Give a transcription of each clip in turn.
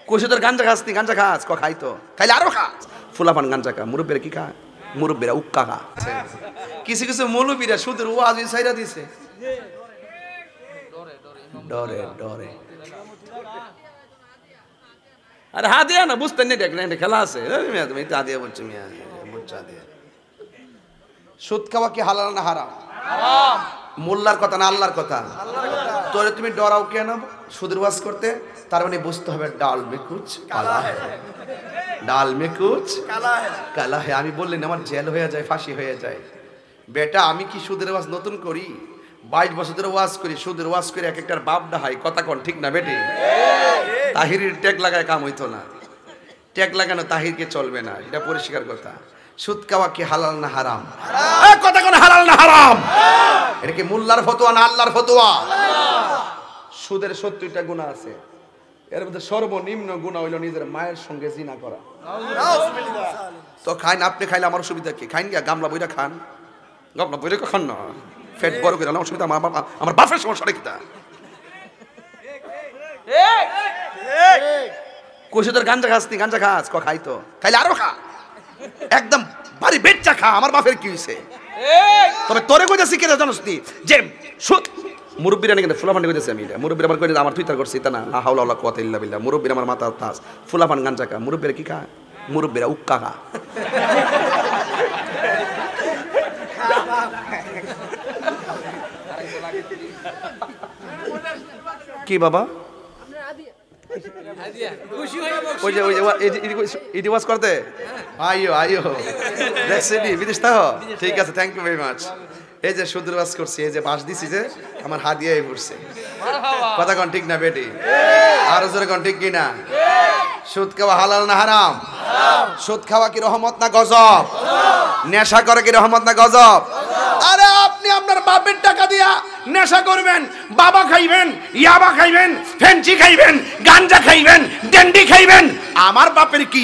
কইছে তোর গাঞ্জা খাস নি, গাঞ্জা খাস? ক খাই তো, খাইলে আরো খাস। ফুলাফান গাঞ্জা খা, মুরব্বীরা কি খায়? মুরব্বীরা উক্কা খা। কিছু কিছু মৌলবীরা সুদের ওয়াজ ছাইরা দিছে ডরে ডরে। আরে হা দিয়া না, বুঝতেন না দেখলেন খেলা আছে। তুমি তা দিয়ে বলছো মিয়া, বুঝছা দিয়ে। সুদ খাওয়া কি হালাল না হারাম? মোল্লার কথা না আল্লাহর কথা? তোরে তুমি ডরাও কেন সুদের ওয়াজ করতে? তার মানে বুঝতে হবে ডাল মে কুছ কালা है, ডাল মে কুছ কালা है। আমি বললেন আমার জেল হয়ে যায়, ফাঁসি হয়ে যায়। বেটা আমি কি সুদের ওয়াজ নতুন করি? 22 বছরের ওয়াজ করি, সুদের ওয়াজ করে এক একটার বাপ ডাহাই। কথা কোন ঠিক না বেটি? তাহিরের ট্যাগ লাগায় কাম হইতো না। ট্যাগ লাগানো তাহিরকে চলবে না, এটা পরিষ্কার কথা। সুদ খাওয়া কি হালাল না হারাম? কথা কোন হালাল না হারাম? এটা কি মোল্লার ফতোয়া না আল্লাহর ফতোয়া? সুদের 70টা গুনাহ আছে, এর মধ্যে সর্বনিম্ন গুনাহ হইল নিজের মায়ের সঙ্গে জিনা করা। তো খাইন, আপনি খাইলে আমার অসুবিধা কি? খাইন গিয়া গামলা বইরা খান, গামলা বইরা খান না, পেট বড় করে আমার অসুবিধা। আমার বাপের সমস্যা কিটা? কইছে তোর গাঞ্জা খাস নি, গাঞ্জা খাস? ক খাই তো, খাইলে আরো খা, একদম বাড়ি বেচ্চা খা। আমার বাপের কি হইছে? তবে তোরে কইতাছি কি জানোস নি যে সুদ মুরব্বিরা নাকি ফুলাফান কইতেছে। আমি এটা মুরব্বিরা আমার কইতে আমার তুই তার করছিস তা না, লা হাওলা ওয়ালা কুওয়াতা ইল্লা বিল্লাহ। মুরব্বিরা আমার মাথা তাস, ফুলাফান গাঞ্জা খা। মুরব্বিরা কি খায়? মুরব্বিরা উক্কা খা। কি বাবা ওয়াজ করতে আইও আইও দেখছি বিদেশ তো? ঠিক আছে, থ্যাংক ইউ ভেরি মাচ। এই যে সুদের ওয়াজ করছি, এই যে বাস দিছি যে আমার হাত দিয়ে পড়ছে। কথা কোন ঠিক না বেটি? আরো জোরে কোন ঠিক কি না? সুদ খাওয়া হালাল না হারাম? সুদ খাওয়া কি রহমত না গজব? নেশা করে কি রহমত না গজব? আরে আপনি আপনার বাপের টাকা দিয়া নেশা করবেন, বাবা খাইবেন, ইয়াবা খাইবেন, ফেন্সি খাইবেন, গাঞ্জা খাইবেন, ডেন্ডি খাইবেন। আমার বাপের কি?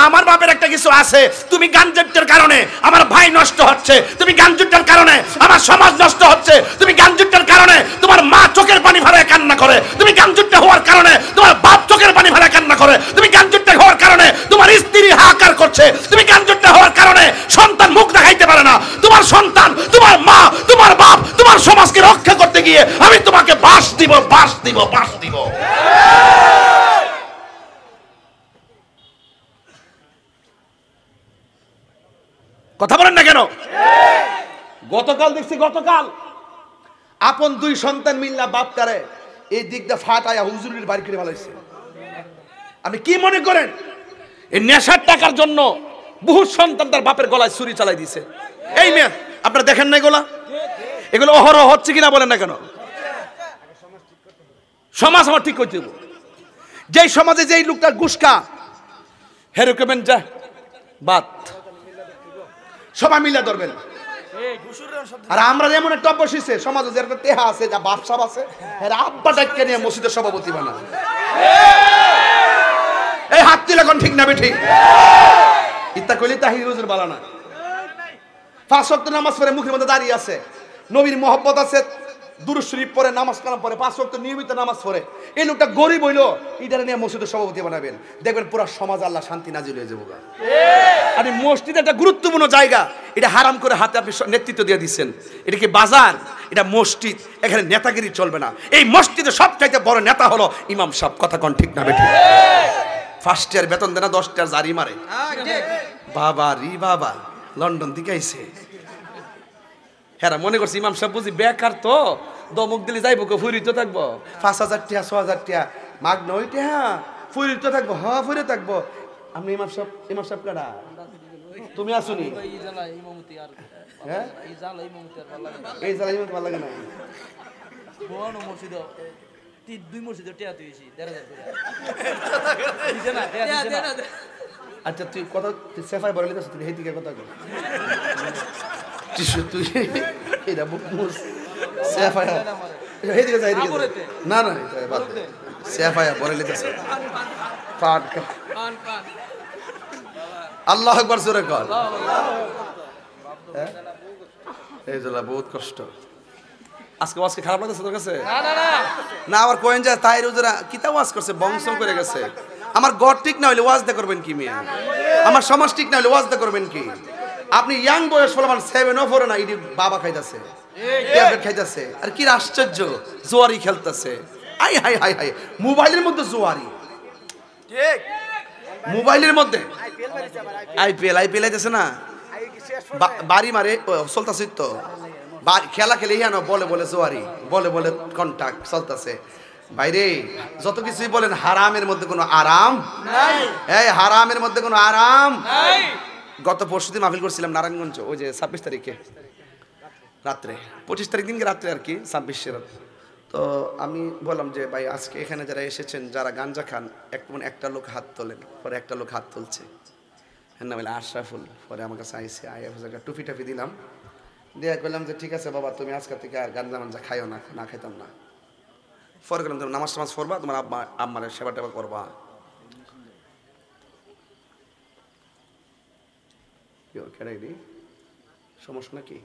আমার বাপের একটা কিছু আছে। তুমি গাঞ্জাটার কারণে আমার ভাই নষ্ট হচ্ছে, তুমি গাঞ্জাটার কারণে আমার সমাজ নষ্ট হচ্ছে, তুমি গাঞ্জাটার কারণে তোমার মা চোখের পানি ফেলায় কান্না করে, তুমি গাঞ্জাটা হওয়ার কারণে তোমার বাপ চোখের পানি ফেলায় কান্না করে, তুমি গাঞ্জাটা হওয়ার কারণে তোমার স্ত্রী হাহাকার করছে, তুমি গাঞ্জাটা হওয়ার কারণে সন্তান মুখ দেখাইতে পারে না। তোমার সন্তান, তোমার মা, তোমার বাপ, তোমার সমাজকে রক্ষা করতে গিয়ে আমি তোমাকে বাস দিব, বাস দিব, বাস দিব। কথা বলেন না কেন? গতকাল দেখছি, গতকাল আপন 2 সন্তান মিল্লা বাপটারে এই দিকটা ফাটায়া হুজুরের বাড়ি করে ফেলাইছে। আপনি কি মনে করেন এই নেশার টাকার জন্য বহু সন্তান তার বাপের গলায় ছুরি চালাই দিছে? এই মেয়ে আপনারা দেখেন না এগুলা? এগুলো অহরহ হচ্ছে কিনা বলেন না কেন? সমাজ আমার ঠিক করতে হবে। যেই সমাজে যেই লোকটার গুসকা হেরকমেন যা বাত সবাই মিলে ধরবেন। আর আমরা যেমন একটা অভ্যাস হইছে সমাজে, যেরকম তেহা আছে, যা বাপসাব আছে, এর আব্বা ডাইকে নিয়ে মসজিদের সভাপতি বানা। এই হাত তুলে কোন ঠিক না বেঠিক? ইত্তা কইলে তাহির হুজুর বালা না। 5 ওয়াক্ত নামাজ পড়ে মুখের মধ্যে দাঁড়িয়ে আছে, নবীর মহব্বত আছে, দুরূদ শরীফ পড়ে, নামাজ কালাম পড়ে, 5 ওয়াক্ত নিয়মিত নামাজ পড়ে। এই লোকটা গরিব হইলো, ইটারে নিয়ে মসজিদের সভাপতি বানাবেন, দেখবেন পুরো সমাজ আল্লাহ শান্তি নাজিল হয়ে যাবে। আর মসজিদ একটা গুরুত্বপূর্ণ জায়গা, এটা হারাম করে হাতে আপনি নেতৃত্ব দিয়ে দিচ্ছেন। এটা কি বাজার? এটা মসজিদ, এখানে নেতাগিরি চলবে না। এই মসজিদে সবচাইতে বড় নেতা হলো ইমাম সাহেব। কথা কোন ঠিক না বেঠিক? ফার্স্ট ইয়ার বেতন দেনা 10 টাকা জারি মারে। বাবা রি বাবা, লন্ডন থেকে আইছে। হ্যাঁ মনে করছি ইমাম সাহেব বুঝি বেকার, তো দমক দিলে যাইব, ফুরিতে থাকবো 5000 টাকা 6000 টাকা মাগ নইতে, হ্যাঁ ফুরিতে থাকবো, হ্যাঁ ফুরে থাকবো। আপনি ইমাম সাহেব কারা? তুমি আসুনি? হ্যাঁ এই জ্বালা ইমামতি ভালো লাগে না। আচ্ছা তুই কথা সেফাই বলে লিখেছ, তুই হেদিকে কথা কর। তুই এটা বুক মুস সেফাই হেদিকে যাই, না না সেফাই বলে লিখেছ। আল্লাহ আকবার জোরে কর। এই জ্বালা বহুত কষ্ট। আজকে ওয়াজ খারাপ লাগতেছে তোর কাছে? না আবার কোয়েন যায় তাই রোজরা কিতা ওয়াজ করছে, বংশম করে গেছে। আমার ঘর ঠিক না হইলে ওয়াজদা করবেন কি মিয়া? আমার সমাজ ঠিক না হইলে ওয়াজদা করবেন কি? আপনি ইয়াং বয়স ফলমান 7 ও পড়ে না, ইডি বাবা খাইতাছে, ট্যাবলেট খাইতাছে, আর কি আশ্চর্য, জোয়ারি খেলতেছে। আই হাই হাই হাই, মোবাইলের মধ্যে জোয়ারি, ঠিক মোবাইলের মধ্যে আইপিএল আইতেছে না, বাড়ি মারে চলতেছে তো, খেলা খেলে ইহানো বলে বলে জোয়ারি, বলে বলে কন্টাক্ট চলতেছে। ভাইরে যত কিছুই বলেন, হারামের মধ্যে কোনো আরাম নাই। এই হারামের মধ্যে কোনো আরাম নাই। গত পরশুদিন মাহফিল করছিলাম নারায়ণগঞ্জ, ওই যে 26 তারিখে রাত্রে, 25 তারিখ দিনকে রাত্রে আর কি, 26 রাত। তো আমি বললাম যে ভাই আজকে এখানে যারা এসেছেন, যারা গাঞ্জা খান, একটা লোক হাত তোলেন। পরে একটা লোক হাত তুলছে, হ্যাঁ না বলে আশরাফুল। পরে আমার কাছে আইসে, একটা টুপি টাপি দিলাম, দিয়ে করলাম যে ঠিক আছে বাবা, তুমি আজকে থেকে আর গাঞ্জা মাঞ্জা খাইও না, না খাইতাম না। পরে গেলাম তুমি নামাজ টামাজ পড়বা, তোমার আম্মার সেবা টেবা করবা। সমস্যা নাকি?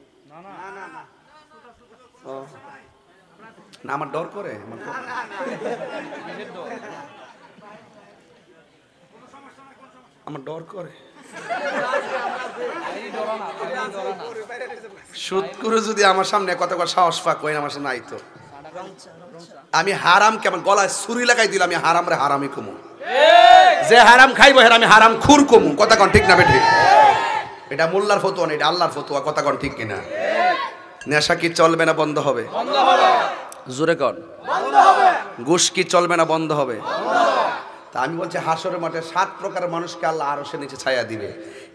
না আমার ডর করে, আমার ডর করে। সুদকুরু যদি আমার সামনে কত সাহস পাক হয়, আমার সামনে আইতো, আমি হারাম কেমন গলায় ছুরি লাগাই দিলাম, আমি হারাম রে হারামি কমু, যে হারাম খাইবো হের আমি হারাম খুর কমু। কথা কন ঠিক না বেঠি? এটা মোল্লার ফতোয়া না, এটা আল্লাহর ফতোয়া। কথা কন ঠিক কিনা? নেশা কি চলবে না বন্ধ হবে? জোরে কন। ঘুষ কি চলবে না বন্ধ হবে? তা আমি বলছি হাসরের মাঠে 7 প্রকারের মানুষকে আল্লাহ আরশের নিচে ছায়া দিবে।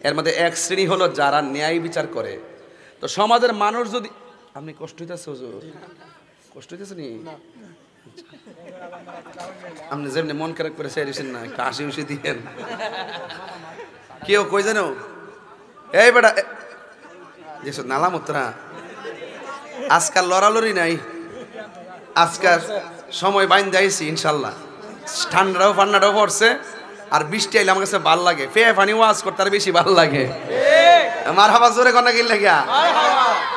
এর মধ্যে এক শ্রেণী হলো যারা ন্যায় বিচার করে। তো সমাজের মানুষ যদি, আপনি কষ্ট হইতেছে হুজুর? কষ্ট হইতেছে নি? আপনি যেমনি মন খারাপ করে চাইছেন না, একটু হাসি হুসি দিয়েন। কেউ কই জানো, এই বেটা যেসব নালা মুত্রা, আজকাল লড়ালড়ি নাই, আজকাল সময় বাইন যাইছি ইনশাল্লাহ। ঠান্ডাটাও ফান্ডাটাও পড়ছে, আর বৃষ্টি আইলে আমার কাছে ভাল লাগে। ফে ফানি ওয়াজ করতে আর বেশি ভাল লাগে। আমার হাবা জোরে কন্যা কিনলে গিয়া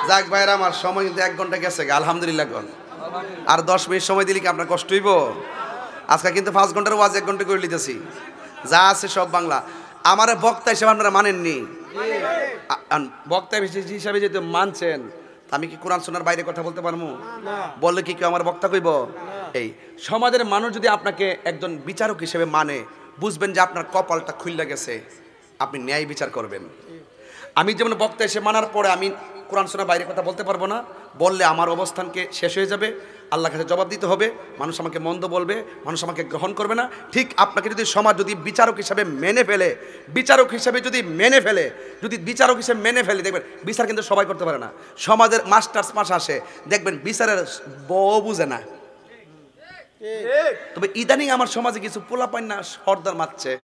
যাক ভাইরা, আমার সময় কিন্তু 1 ঘন্টা গেছে, আলহামদুলিল্লাহ। আর 10 মিনিট সময় দিলে কি আপনার কষ্ট হইব? আজকে কিন্তু 5 ঘন্টার ওয়াজ 1 ঘন্টা করে লিতেছি, যা আছে সব বাংলা। আমার বক্তা হিসেবে আপনারা মানেননি, বক্তা হিসাবে যদি মানছেন, আমি কি কোরআন সুন্নাহর বাইরে কথা বলতে পারবো? বললে কি কেউ আমার বক্তা কইব? এই সমাজের মানুষ যদি আপনাকে একজন বিচারক হিসেবে মানে, বুঝবেন যে আপনার কপালটা খুইলা গেছে, আপনি ন্যায় বিচার করবেন। আমি যেমন বক্তা এসে মানার পরে আমি কোরআন সুন্নাহর বাইরে কথা বলতে পারবো না, বললে আমার অবস্থানকে শেষ হয়ে যাবে, আল্লাহর কাছে জবাব দিতে হবে, মানুষ আমাকে মন্দ বলবে, মানুষ আমাকে গ্রহণ করবে না। ঠিক আপনাকে যদি সমাজ যদি বিচারক হিসাবে মেনে ফেলে, যদি বিচারক হিসেবে মেনে ফেলে, দেখবেন বিচার কিন্তু সবাই করতে পারে না। সমাজের মাস্টার্স পাস আসে, দেখবেন বিচারের বউ বুঝে না। তবে ইদানিং আমার সমাজে কিছু পোলাপাইন না সর্দার মারছে।